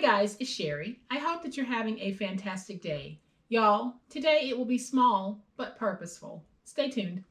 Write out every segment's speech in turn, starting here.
guys, it's Sherry. I hope that you're having a fantastic day. Y'all, today it will be small but purposeful. Stay tuned.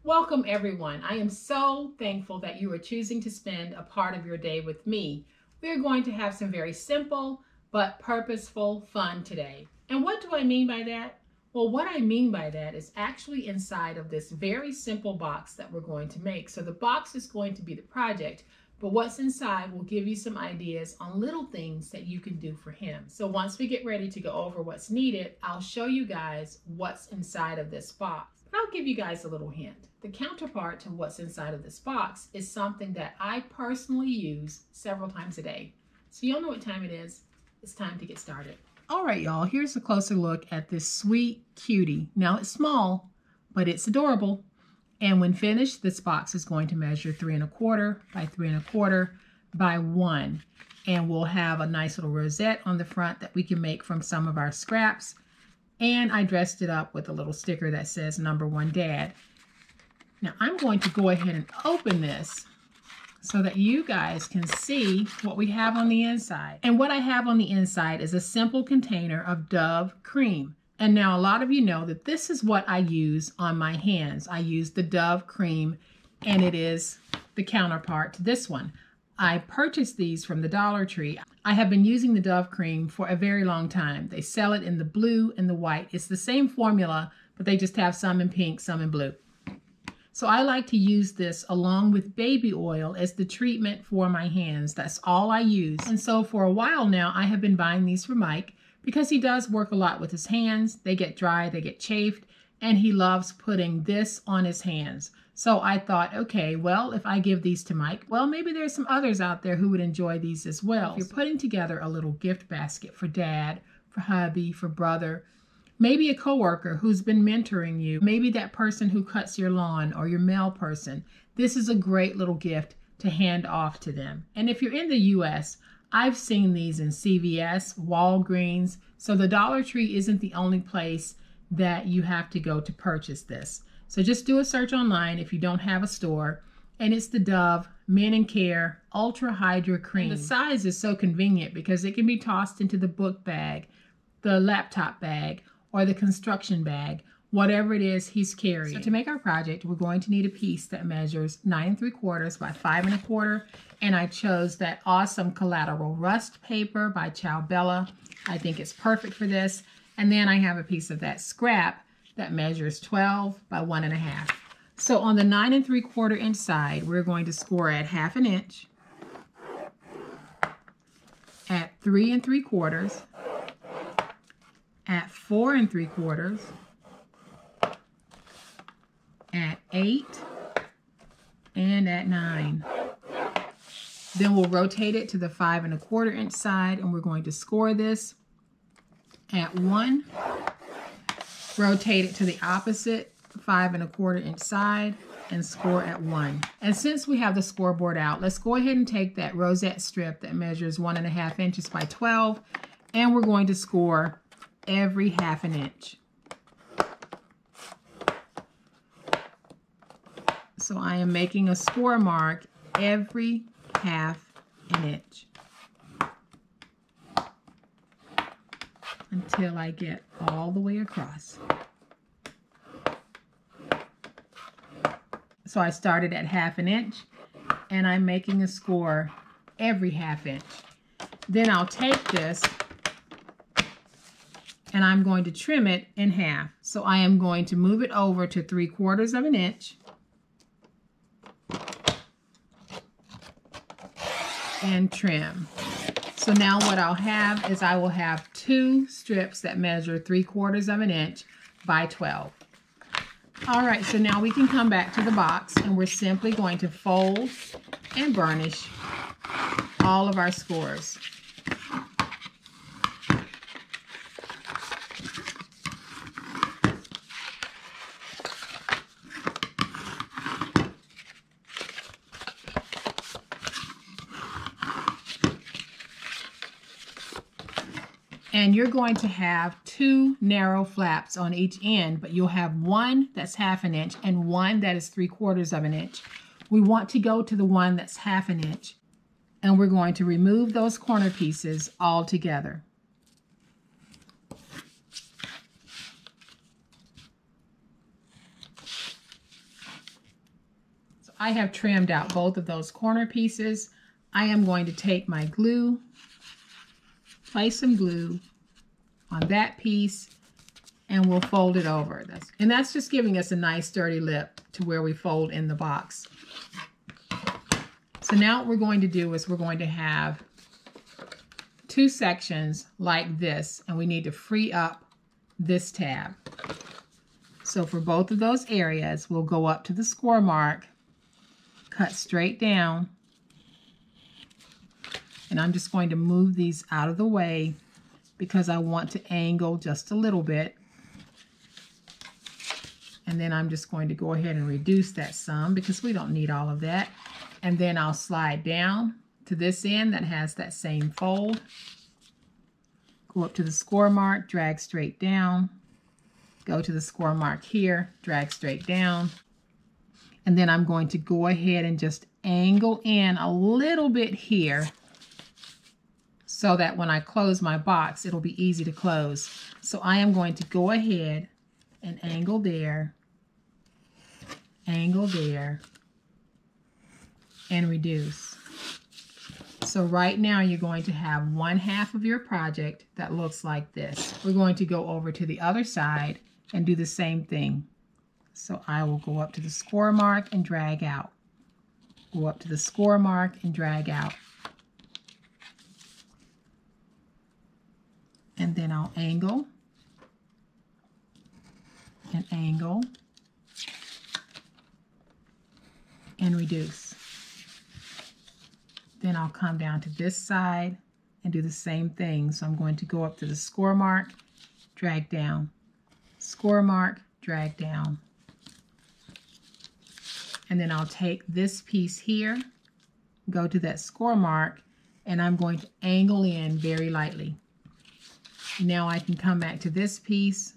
Welcome everyone. I am so thankful that you are choosing to spend a part of your day with me. We are going to have some very simple but purposeful fun today. And what do I mean by that? Well, what I mean by that is actually inside of this very simple box that we're going to make. So the box is going to be the project, but what's inside will give you some ideas on little things that you can do for him. So once we get ready to go over what's needed, I'll show you guys what's inside of this box. But I'll give you guys a little hint. The counterpart to what's inside of this box is something that I personally use several times a day. So y'all know what time it is. It's time to get started. All right, y'all, here's a closer look at this sweet cutie. Now it's small, but it's adorable. And when finished, this box is going to measure 3 1/4 by 3 1/4 by 1. And we'll have a nice little rosette on the front that we can make from some of our scraps. And I dressed it up with a little sticker that says #1 Dad. Now I'm going to go ahead and open this so that you guys can see what we have on the inside. And what I have on the inside is a simple container of Dove cream. And now a lot of you know that this is what I use on my hands. I use the Dove cream, and it is the counterpart to this one. I purchased these from the Dollar Tree. I have been using the Dove cream for a very long time. They sell it in the blue and the white. It's the same formula, but they just have some in pink, some in blue. So I like to use this along with baby oil as the treatment for my hands. That's all I use. And so for a while now, I have been buying these for Mike because he does work a lot with his hands. They get dry, they get chafed, and he loves putting this on his hands. So I thought, okay, well, if I give these to Mike, well, maybe there's some others out there who would enjoy these as well. If you're putting together a little gift basket for Dad, for hubby, for brother, maybe a coworker who's been mentoring you, maybe that person who cuts your lawn or your mail person, this is a great little gift to hand off to them. And if you're in the US, I've seen these in CVS, Walgreens, so the Dollar Tree isn't the only place that you have to go to purchase this. So just do a search online if you don't have a store, and it's the Dove Men & Care Ultra Hydra Cream. And the size is so convenient because it can be tossed into the book bag, the laptop bag, or the construction bag, whatever it is he's carrying. So to make our project, we're going to need a piece that measures 9 3/4 by 5 1/4, and I chose that awesome collateral rust paper by Ciao Bella. I think it's perfect for this. And then I have a piece of that scrap that measures 12 by 1 1/2. So on the 9 3/4 inch side, we're going to score at 1/2 inch, at 3 3/4, at 4 3/4, at 8, and at 9. Then we'll rotate it to the 5 1/4 inch side, and we're going to score this at 1. Rotate it to the opposite 5 1/4 inch side and score at 1. And since we have the scoreboard out, let's go ahead and take that rosette strip that measures 1 1/2 inches by 12, and we're going to score every 1/2 inch. So I am making a score mark every 1/2 inch until I get all the way across. So I started at 1/2 inch, and I'm making a score every 1/2 inch. Then I'll take this and I'm going to trim it in half. So I am going to move it over to 3/4 inch and trim. So now what I'll have is I will have 2 strips that measure 3/4 inch by 12. All right, so now we can come back to the box, and we're simply going to fold and burnish all of our scores. And you're going to have 2 narrow flaps on each end, but you'll have one that's 1/2 inch and one that is 3/4 of an inch. We want to go to the one that's 1/2 inch, and we're going to remove those corner pieces all together. So I have trimmed out both of those corner pieces. I am going to take my glue, place some glue on that piece, and we'll fold it over. That's just giving us a nice sturdy lip to where we fold in the box. So now what we're going to do is we're going to have 2 sections like this, and we need to free up this tab. So for both of those areas, we'll go up to the score mark, cut straight down, and I'm just going to move these out of the way because I want to angle just a little bit. And then I'm just going to go ahead and reduce that some because we don't need all of that. And then I'll slide down to this end that has that same fold. Go up to the score mark, drag straight down. Go to the score mark here, drag straight down. And then I'm going to go ahead and just angle in a little bit here so that when I close my box, it'll be easy to close. So I am going to go ahead and angle there, and reduce. So right now you're going to have 1/2 of your project that looks like this. We're going to go over to the other side and do the same thing. So I will go up to the score mark and drag out. Go up to the score mark and drag out. And then I'll angle and angle and reduce. Then I'll come down to this side and do the same thing. So I'm going to go up to the score mark, drag down, score mark, drag down. And then I'll take this piece here, go to that score mark, and I'm going to angle in very lightly. Now I can come back to this piece.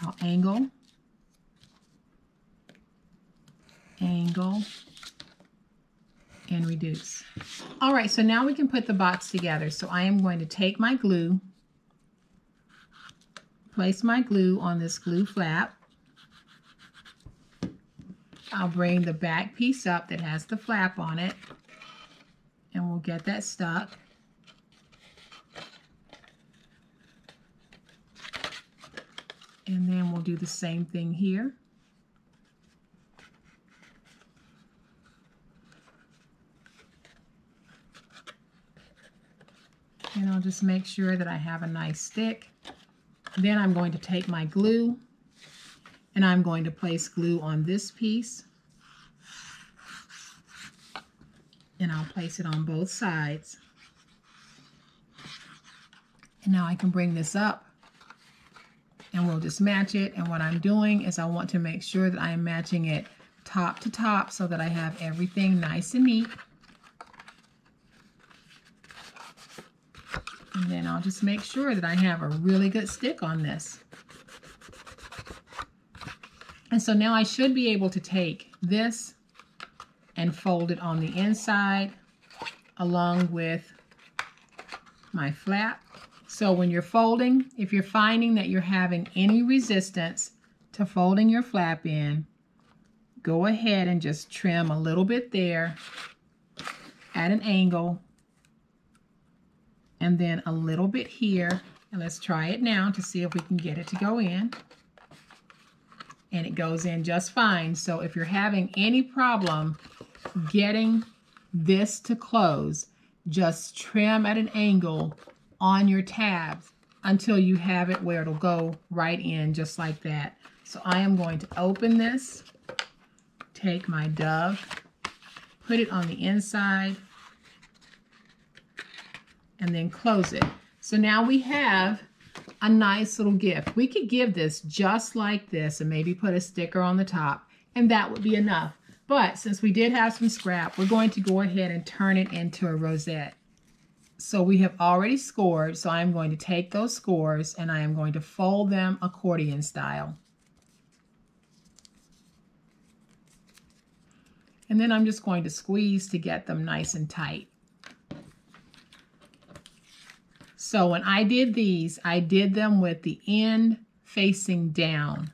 I'll angle, angle, and reduce. All right, so now we can put the box together. So I am going to take my glue, place my glue on this glue flap. I'll bring the back piece up that has the flap on it, and we'll get that stuck. And then we'll do the same thing here. And I'll just make sure that I have a nice stick. Then I'm going to take my glue and I'm going to place glue on this piece. And I'll place it on both sides. And now I can bring this up and we'll just match it. And what I'm doing is I want to make sure that I am matching it top to top so that I have everything nice and neat. And then I'll just make sure that I have a really good stick on this. And so now I should be able to take this and fold it on the inside along with my flap. So when you're folding, if you're finding that you're having any resistance to folding your flap in, go ahead and just trim a little bit there at an angle, and then a little bit here. And let's try it now to see if we can get it to go in. And it goes in just fine. So if you're having any problem getting this to close, just trim at an angle on your tabs until you have it where it'll go right in just like that. So I am going to open this, take my dove, put it on the inside, and then close it. So now we have a nice little gift. We could give this just like this and maybe put a sticker on the top, and that would be enough. But since we did have some scrap, we're going to go ahead and turn it into a rosette. So we have already scored, so I'm going to take those scores and I am going to fold them accordion style. And then I'm just going to squeeze to get them nice and tight. So when I did these, I did them with the end facing down.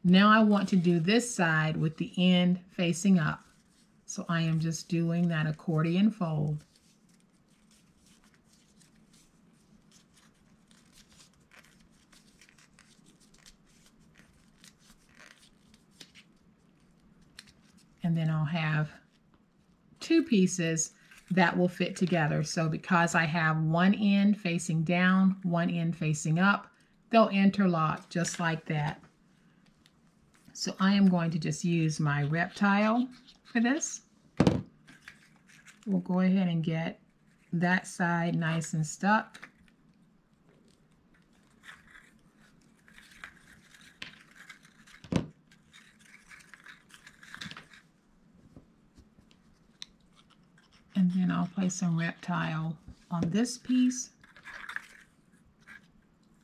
Now I want to do this side with the end facing up. So I am just doing that accordion fold. And then I'll have two pieces that will fit together. So because I have one end facing down, one end facing up, they'll interlock just like that. So I am going to just use my Reptile for this. We'll go ahead and get that side nice and stuck. And then I'll place some Reptile on this piece.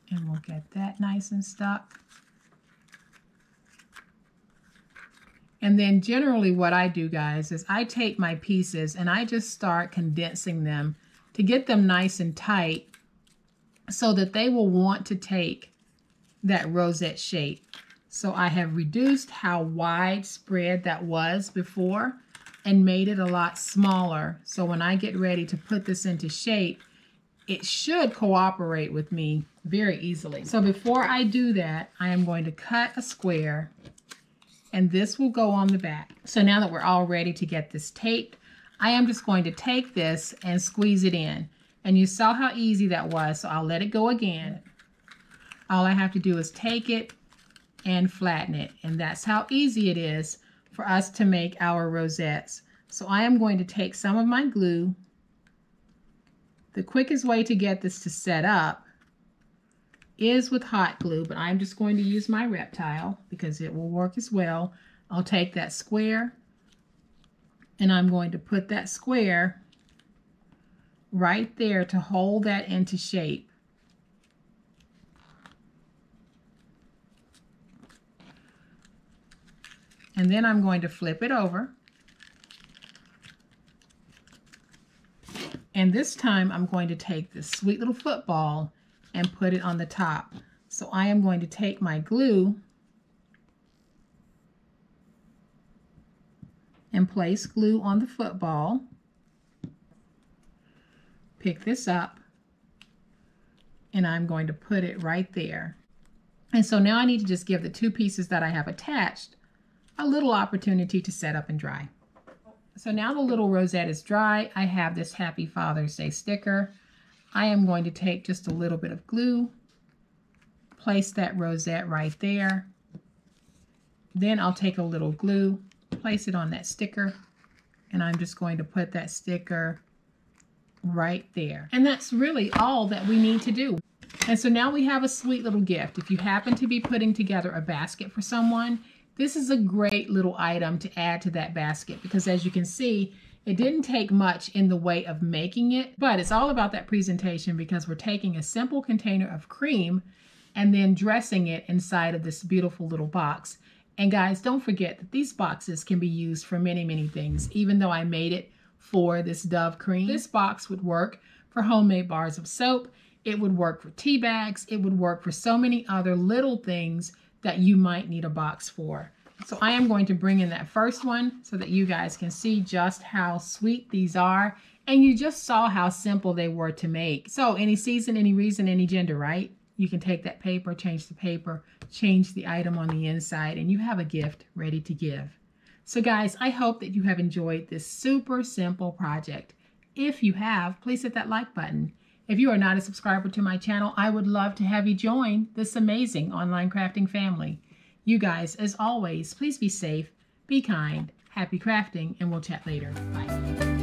And we'll get that nice and stuck. And then generally what I do, guys, is I take my pieces and I just start condensing them to get them nice and tight so that they will want to take that rosette shape. So I have reduced how widespread that was before and made it a lot smaller. So when I get ready to put this into shape, it should cooperate with me very easily. So before I do that, I am going to cut a square, and this will go on the back. So now that we're all ready to get this taped, I am just going to take this and squeeze it in. And you saw how easy that was, so I'll let it go again. All I have to do is take it and flatten it, and that's how easy it is for us to make our rosettes. So I am going to take some of my glue. The quickest way to get this to set up is with hot glue, but I'm just going to use my Reptile because it will work as well. I'll take that square and I'm going to put that square right there to hold that into shape. And then I'm going to flip it over. And this time I'm going to take this sweet little football and put it on the top. So I am going to take my glue and place glue on the football. Pick this up and I'm going to put it right there. And so now I need to just give the two pieces that I have attached a little opportunity to set up and dry. So now the little rosette is dry. I have this Happy Father's Day sticker. I am going to take just a little bit of glue, place that rosette right there. Then I'll take a little glue, place it on that sticker, and I'm just going to put that sticker right there. And that's really all that we need to do. And so now we have a sweet little gift. If you happen to be putting together a basket for someone, this is a great little item to add to that basket because as you can see, it didn't take much in the way of making it, but it's all about that presentation because we're taking a simple container of cream and then dressing it inside of this beautiful little box. And guys, don't forget that these boxes can be used for many, many things. Even though I made it for this Dove cream, this box would work for homemade bars of soap. It would work for tea bags. It would work for so many other little things that you might need a box for. So I am going to bring in that first one so that you guys can see just how sweet these are. And you just saw how simple they were to make. So any season, any reason, any gender, right? You can take that paper, change the paper, change the item on the inside, and you have a gift ready to give. So guys, I hope that you have enjoyed this super simple project. If you have, please hit that like button. If you are not a subscriber to my channel, I would love to have you join this amazing online crafting family. You guys, as always, please be safe, be kind, happy crafting, and we'll chat later. Bye.